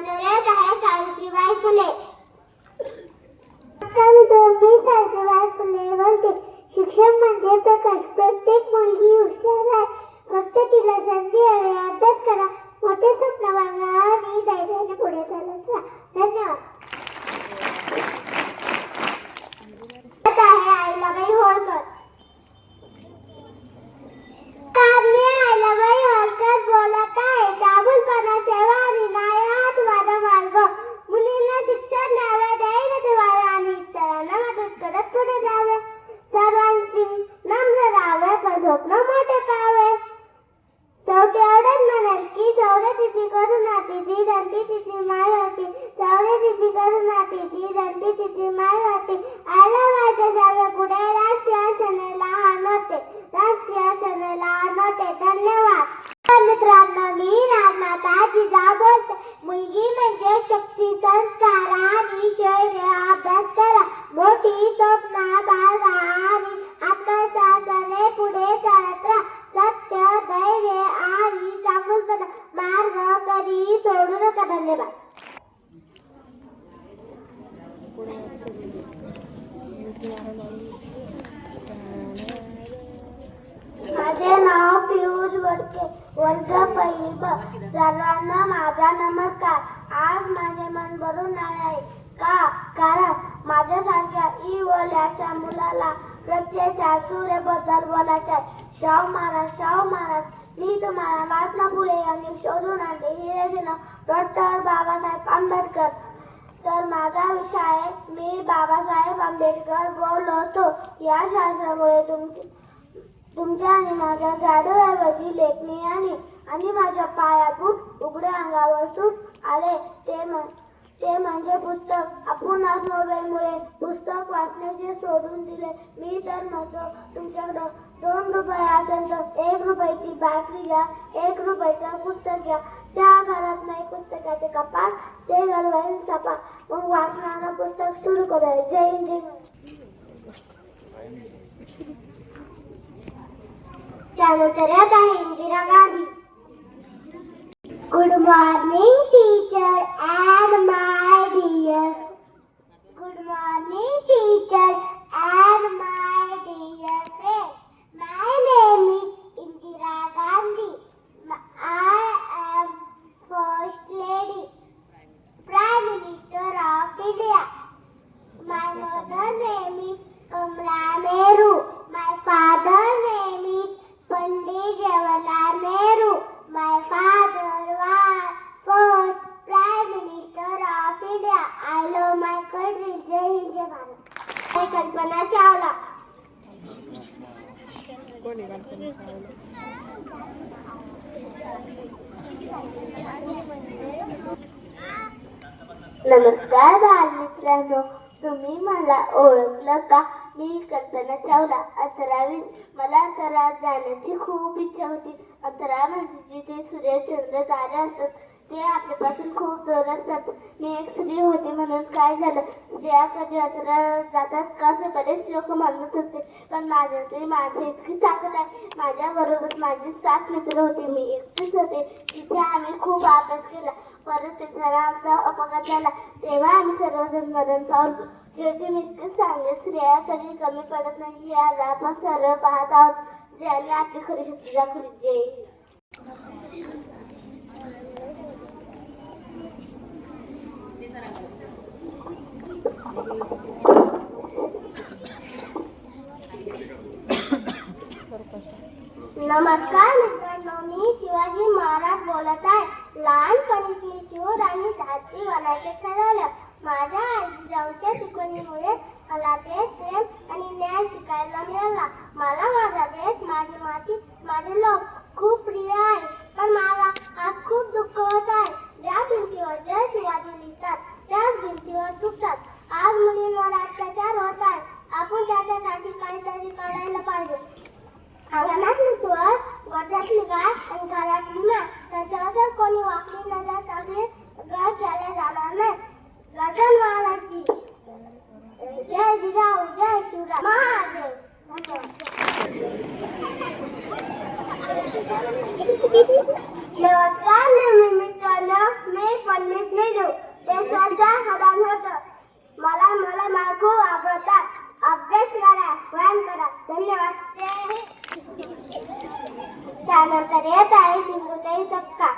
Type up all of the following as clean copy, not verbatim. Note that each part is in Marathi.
त्यानंतर आहे सावित्रीबाई फुले. मी सावित्रीबाई फुले बोलते. शिक्षण म्हणजे प्रकाश. प्रत्येक मुलगी हुशार आहे. फक्त तिला संधी हवी. अभ्यास करा, मोठे स्वप्न बाळगा आणि धैर्याने पुढे चालत राहा. धन्यवाद. आहे अहिल्याबाई होळकर. अहिल्याबाई होळकर बोलत आहे. चाबूलपणा सेवा आणि न्याय हाच माझा मार्ग. मुलींना शिक्षण द्यावे, धैर्य ठेवावे आणि इतरांना मदत करत पुढे जावे. सर्वांची नम्र राहावे, पण स्वप्न मोठे पाहावे. शेवटी एवढंच म्हणेल की सवलतीची करुणा तिची रंती तिची माय होती. सवलतीची करुणा तिची रंती तिची माय होती. अहिल्याबाईच्या जावे पुढे राष्ट्रीय सण लहान होते. राष्ट्रीय सण लहान होते. धन्यवाद. मित्रांनो, मी राजमाता जिजाऊ बोलते. मुलगी म्हणजे शक्ती, संस्कार आणि शौर्य. अभ्यास करा, मोठी स्वप्न बाळगा आणि आत्मविश्वासाने पुढे चालत राहा. सत्य, धैर्य आणि चांगुलपणा मार्ग कधी सोडू नका. धन्यवाद. माझे नाव पियुष वडके, वर्ग पहिली ब. सर्वांना माझा नमस्कार. आज माझे मन भरून आहे. कारण माझ्यासारख्या इवल्याच्या मुलाला प्रत्येक सूर्याबद्दल बोलायचे आहे. शाहू महाराज, मी तुम्हाला महात्मा फुले यांनी शोधून आणले. हिरेचे नाव डॉक्टर बाबासाहेब आंबेडकर. तर माझा विषय आहे, मी बाबासाहेब आंबेडकर बोललो होतो. या शास्त्रामुळे तुमच्या आणि माझ्या जाडूऐवजी लेखणी आणि माझ्या पायातून उघड्या अंगावर सूट आले. ते म्हणजे पुस्तक. आपण आज मोबाईलमुळे पुस्तक वाचण्याचे सोडून दिले. मी तर म्हणतो, तुमच्याकडं 2 रुपये असेल तर 1 रुपयाची बॅटरी घ्या, 1 रुपयाचं पुस्तक घ्या. त्या घरात नाही पुस्तकाचे कपाट, ते घर होईल सपाट. मग वाचनानं पुस्तक सुरू करूया. जय हिंद. त्यानंतर आहे Indira Gandhi. Good morning, teacher and my dear. Good morning, teacher and my dear friends. My name is Indira Gandhi. I am First Lady, Prime Minister of India. My mother name is Kamala Nehru. My father name is Pandit Jawaharlal Nehru. My father was first Prime Minister of India. I love my country. Jai Hind, Jai Bharat. I Kalpana Chawla. नमस्कार बालमित्रांनो, तुम्ही मला ओळखलं का? मी कल्पना चावला. 11वी. मला अंतराळात जाण्याची खूप इच्छा होती. अंतराळ म्हणजे जिथे सूर्य, चंद्र, तारे असतात, ते आपल्यापासून खूप दूर असतात. मी एक स्त्री होते म्हणून काय झालं, ज्या कधी अंतराळात जातात का बरेच लोक म्हणत होते, पण माझी इतकी ताकद आहे. माझ्याबरोबर माझे 7 मित्र होते. मी एकटीच होते. तिथे आम्ही खूप अभ्यास केला. परत जरा आमचा अपघात झाला, तेव्हा आम्ही सर्वजण मरण पावलो. शेवटी मी इतकं सांगेन, स्त्रिया कधी कमी पडत नाही. आज आपण सर्व पाहत आहोत. ज्याने आपली खरी शक्ती दाखवली. जय. नमस्कार मित्रांनो, मी शिवाजी महाराज बोलत आहे. लहानपणीच मी शिवराणी झाशी बनायचे ठरवलं. माझ्या आजीजाऊच्या शिकवणीमुळे मला देश प्रेम आणि न्याय शिकायला मिळाला. मला माझा देश, माझी माती, माझे लोक खूप प्रिय आहे. पण मला आज खूप दुःख होत आहे. ज्या भिंतीवर जय शिवाजी लिहितात, त्याच भिंतीवर तुटतात. आज मुलींवर अत्याचार होत आहे. आपण त्याच्यासाठी काहीतरी करायला पाहिजे. अंगणात लिहितोवर गोठ्यातली गाय आणि घरातली माय, त्याच्यावर जर कोणी वाकली नजर टाकली घर केले जाणार नाही. गजानन महाराजची जय. जिजाऊ जय. शिवराय महादेव. धन्यवाद. सिंधुताई सपकाळ.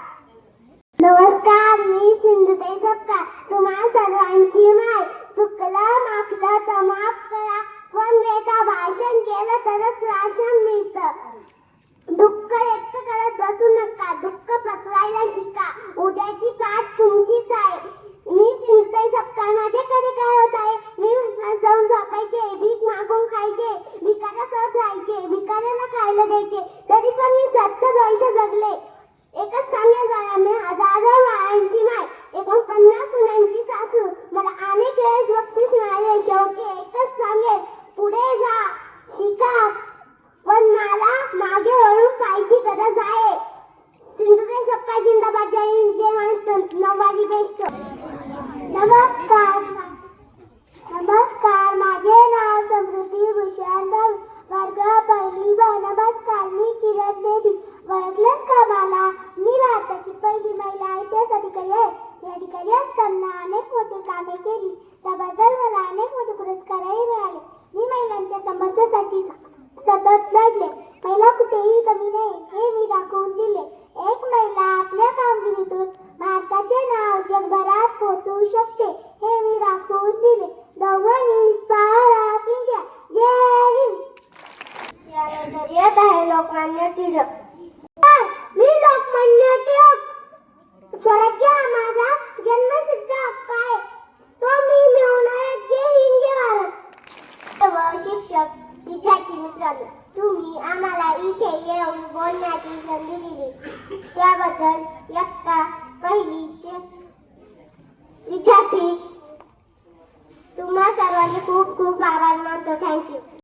नमस्कार, मी सिंधुताई सपकाळ. तुम्हा सर्वांची माय. चुकलं माफलं तर माफ करा, पण बेटा भाषण केलं तरच राशन मिळतं. दुःख व्यक्त करत बसू नका, दुःख पचवायला शिका. उद्याची पाठ तुमचीच आहे. मी सिंधुताई सपकाळ. माझ्याकडे काय होत आहे? मी म्हटलं जाऊन झोपायचे, भीक मागून खायचे, भिकाऱ्यासोबत राहायचे, भिकाऱ्याला खायला द्यायचे, तरी पण मी 70 वर्ष जगले. एकच सांगेल बाळा, मी हजारो बाळांची माय, 49 सुनांची सासू. मला अनेक वेळेस बक्षीस मिळाले. शेवटी एकच सांगेल, पुढे जा, शिका, पण मला मागे वळून पाहायची गरज आहे. सिंधुताई सपकाळ जिंदाबाद. जय हिंद, जय महाराष्ट्र. नऊवारी बेस्ट. नमस्कार, नमस्कार. माझे नाव समृद्धी भूषण दवे, वर्ग पहिली ब. नमस्कार, मी किरण बेदी. ओळखलंच का मला? मी भारताची पहिली महिला IPS अधिकारी आहे. या अधिकारी असताना अनेक मोठी कामे केली, त्याबद्दल मला अनेक मोठे पुरस्कारही मिळाले. मी महिलांच्या समस्येसाठी सतत लढले. महिला कुठेही कमी नाही हे मी दाखवून दिले. एक महिला आपल्या कामगिरीतून भारताचे नाव जगभरात पोहोचवू शकते हे मी दाखवून दिले. The women power of India. जय हिंद. यानंतर येत आहे लोकमान्य टिळक. मी लोकमान्य टिळक. स्वराज्य हा माझा जन्मसिद्ध हक्क आहे. तो मी मिळवणार. जय हिंद, जय भारत. सर्व शिक्षक, विद्यार्थी मित्रांनो, तुम्ही आम्हाला इथे येऊन बोलण्याची संधी दिली त्याबद्दल इयत्ता पहिलीचे विद्यार्थी तुम्हा सर्वांचे खूप खूप आभार मानतो. थँक्यू.